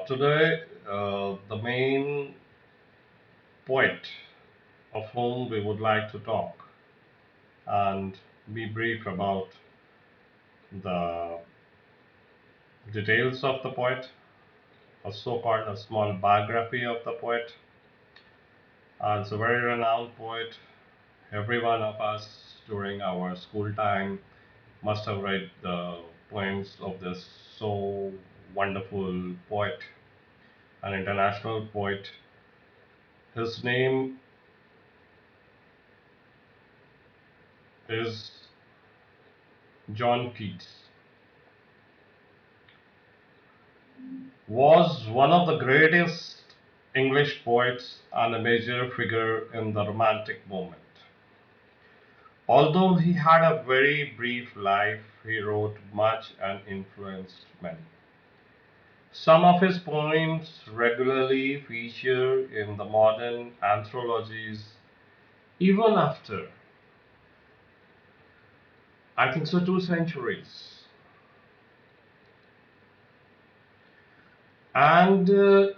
Today, the main poet of whom we would like to talk and be brief about the details of the poet, a so-called a small biography of the poet. It's a very renowned poet. Every one of us during our school time must have read the poems of this so wonderful poet, an international poet. His name is John Keats. Was one of the greatest English poets and a major figure in the Romantic movement. Although he had a very brief life, he wrote much and influenced many. Some of his poems regularly feature in the modern anthologies even after, I think so, 2 centuries. And to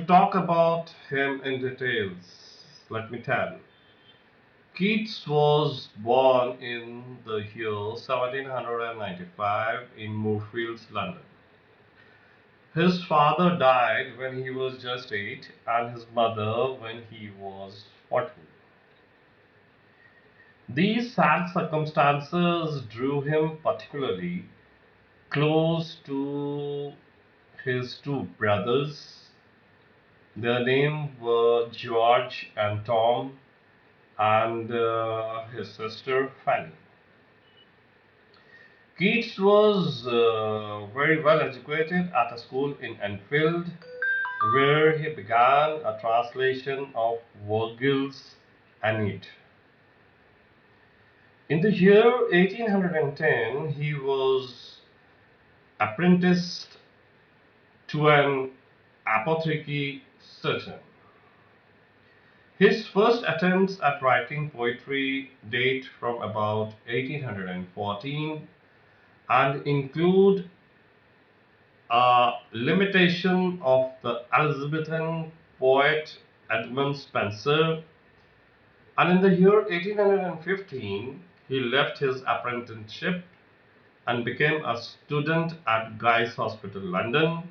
talk about him in details, let me tell. Keats was born in the year 1795 in Moorfields, London. His father died when he was just 8 and his mother when he was 14. These sad circumstances drew him particularly close to his two brothers. Their names were George and Tom, and his sister Fanny. Keats was very well educated at a school in Enfield, where he began a translation of Virgil's Aeneid. In the year 1810, he was apprenticed to an apothecary surgeon. His first attempts at writing poetry date from about 1814 and include a limitation of the Elizabethan poet Edmund Spenser, and in the year 1815 he left his apprenticeship and became a student at Guy's Hospital, London,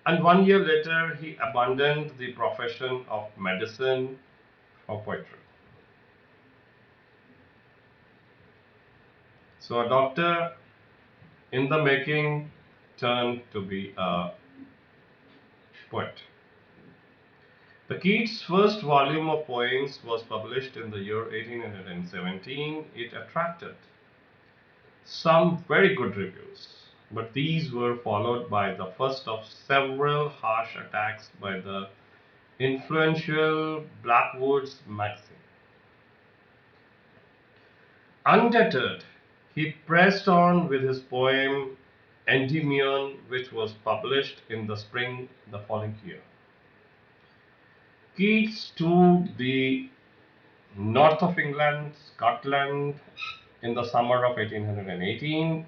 and 1 year later he abandoned the profession of medicine for poetry. So a doctor in the making turned to be a poet. The Keats' first volume of poems was published in the year 1817. It attracted some very good reviews, but these were followed by the first of several harsh attacks by the influential Blackwood's magazine. Undeterred, he pressed on with his poem Endymion, which was published in the spring the following year. Keats toured the north of England, Scotland, in the summer of 1818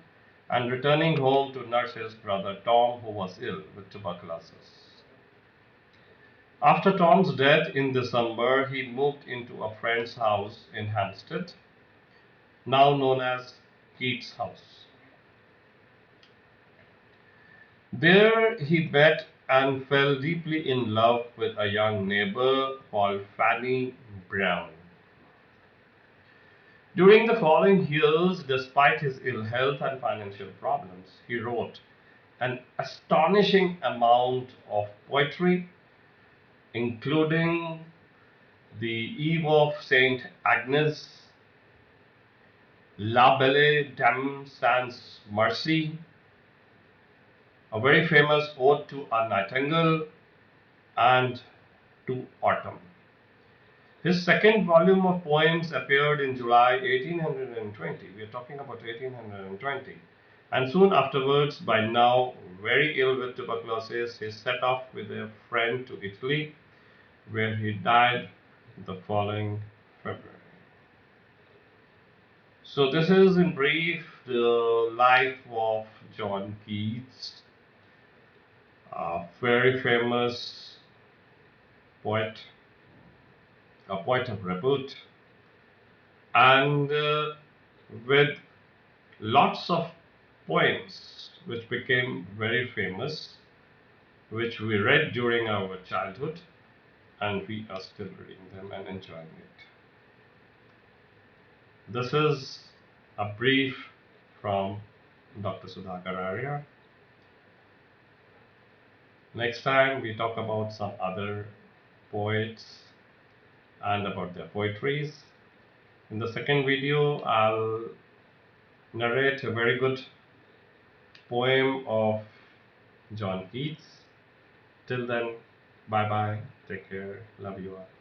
and returning home to nurse his brother Tom, who was ill with tuberculosis. After Tom's death in December, he moved into a friend's house in Hampstead, now known as Keats' house. There he met and fell deeply in love with a young neighbor called Fanny Brown. During the following years, despite his ill health and financial problems, he wrote an astonishing amount of poetry, including The Eve of Saint Agnes, La Belle Dame Sans Merci, a very famous ode to a nightingale, and to autumn. His second volume of poems appeared in July 1820. We are talking about 1820. And soon afterwards, by now very ill with tuberculosis, he set off with a friend to Italy, where he died the following February. So, this is in brief the life of John Keats. a very famous poet, a poet of repute, and with lots of poems which became very famous, which we read during our childhood, and we are still reading them and enjoying it. This is a brief from Dr. Sudhakar Arya. Next time we talk about some other poets and about their poetries. In the second video, I'll narrate a very good poem of John Keats. Till then, bye bye, take care, love you all.